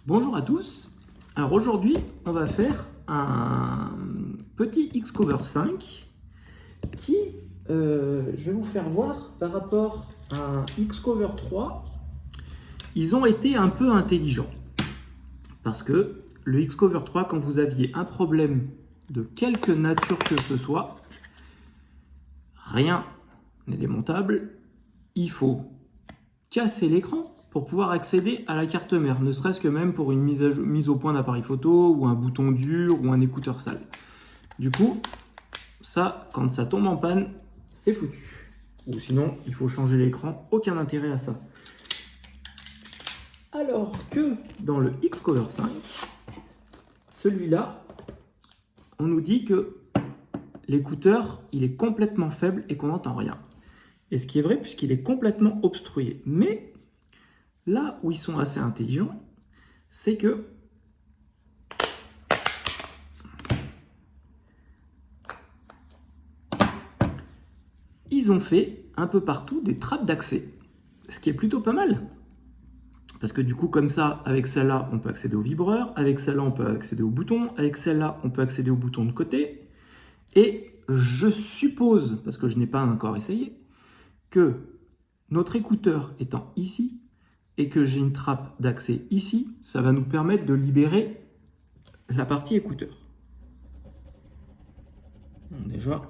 Bonjour à tous. Alors aujourd'hui, on va faire un petit Xcover 5 qui, je vais vous faire voir par rapport à un Xcover 3. Ils ont été un peu intelligents parce que le Xcover 3, quand vous aviez un problème de quelque nature que ce soit, rien n'est démontable. Il faut casser l'écran pour pouvoir accéder à la carte mère, ne serait-ce que même pour une mise au point d'appareil photo ou un bouton dur ou un écouteur sale. Du coup, ça, quand ça tombe en panne, c'est foutu. Ou sinon, il faut changer l'écran, aucun intérêt à ça. Alors que dans le Xcover 5, celui-là, on nous dit que l'écouteur, il est complètement faible et qu'on n'entend rien. Et ce qui est vrai puisqu'il est complètement obstrué. Mais là où ils sont assez intelligents, c'est que ils ont fait un peu partout des trappes d'accès, ce qui est plutôt pas mal. Parce que du coup, comme ça, avec celle-là, on peut accéder au vibreur, avec celle-là, on peut accéder au bouton, avec celle-là, on peut accéder au bouton de côté. Et je suppose, parce que je n'ai pas encore essayé, que notre écouteur étant ici, et que j'ai une trappe d'accès ici, ça va nous permettre de libérer la partie écouteur. Bon, déjà,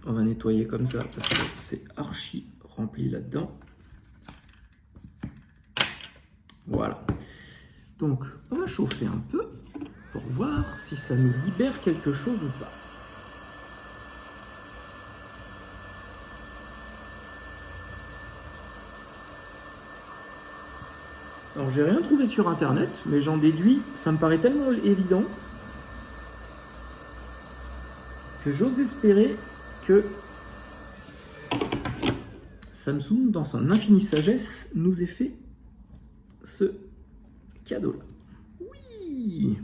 on va nettoyer comme ça parce que c'est archi rempli là-dedans. Voilà. Donc, on va chauffer un peu pour voir si ça nous libère quelque chose ou pas. Alors, j'ai rien trouvé sur internet, mais j'en déduis, ça me paraît tellement évident que j'ose espérer que Samsung, dans son infinie sagesse, nous ait fait ce cadeau-là. Oui!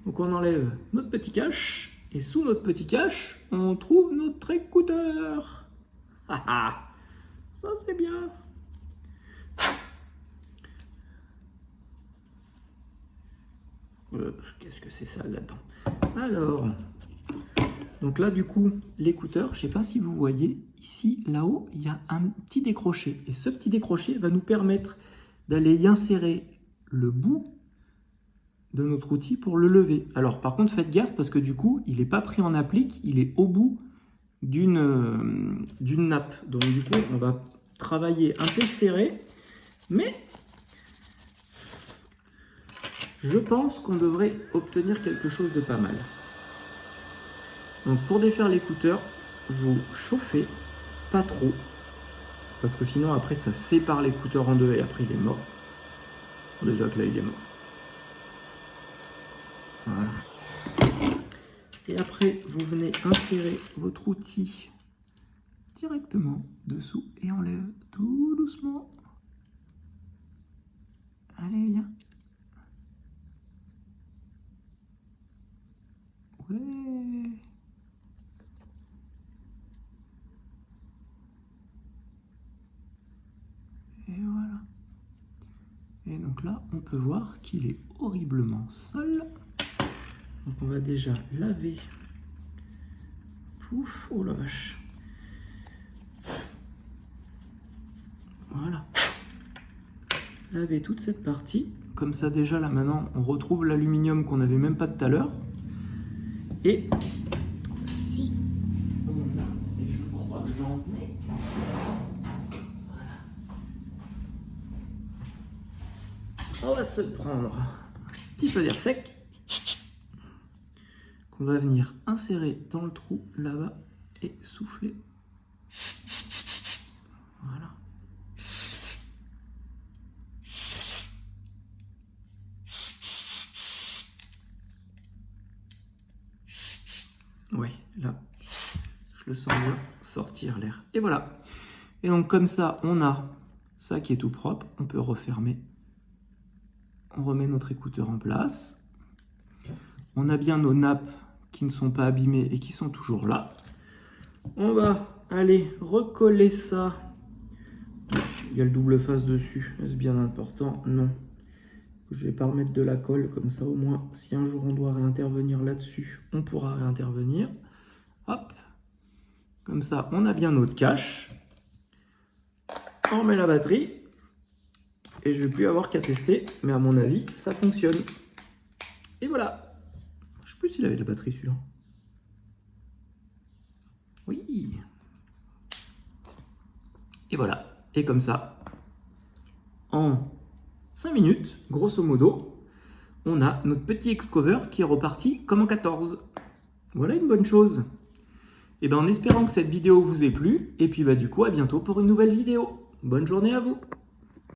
Donc on enlève notre petit cache, et sous notre petit cache, on trouve notre écouteur. Ah ah! Ça c'est bien! Qu'est-ce que c'est ça là-dedans? Alors, donc là du coup, l'écouteur, je ne sais pas si vous voyez, ici, là-haut, il y a un petit décroché. Et ce petit décroché va nous permettre d'aller y insérer le bout de notre outil pour le lever. Alors par contre, faites gaffe parce que du coup, il n'est pas pris en applique, il est au bout d'une nappe. Donc du coup, on va travailler un peu serré, mais je pense qu'on devrait obtenir quelque chose de pas mal. Donc pour défaire l'écouteur, vous chauffez pas trop, parce que sinon après ça sépare l'écouteur en deux et après il est mort. Déjà que là il est mort. Voilà. Et après vous venez insérer votre outil directement dessous et on lève tout doucement. Allez, viens. Ouais. Et voilà. Et donc là, on peut voir qu'il est horriblement sale. Donc on va déjà laver. Pouf, oh la vache. Voilà. Laver toute cette partie. Comme ça déjà là maintenant, on retrouve l'aluminium qu'on n'avait même pas tout à l'heure. Et si on a, et je crois que j'en ai, on va se prendre un petit peu d'air sec qu'on va venir insérer dans le trou là-bas et souffler. Voilà. Oui, là, je le sens bien sortir l'air. Et voilà. Et donc comme ça, on a ça qui est tout propre. On peut refermer. On remet notre écouteur en place. On a bien nos nappes qui ne sont pas abîmées et qui sont toujours là. On va aller recoller ça Il y a le double face dessus. Est-ce bien important? Non. Je vais pas remettre de la colle, comme ça au moins, si un jour on doit réintervenir là-dessus, on pourra réintervenir. Hop. Comme ça, on a bien notre cache. On met la batterie. Et je vais plus avoir qu'à tester, mais à mon avis, ça fonctionne. Et voilà. Je sais plus s'il avait de la batterie celui-là. Oui. Et voilà. Et comme ça, en 5 minutes, grosso modo, on a notre petit X-Cover qui est reparti comme en 14. Voilà une bonne chose. Et bien en espérant que cette vidéo vous ait plu, et puis bah du coup à bientôt pour une nouvelle vidéo. Bonne journée à vous.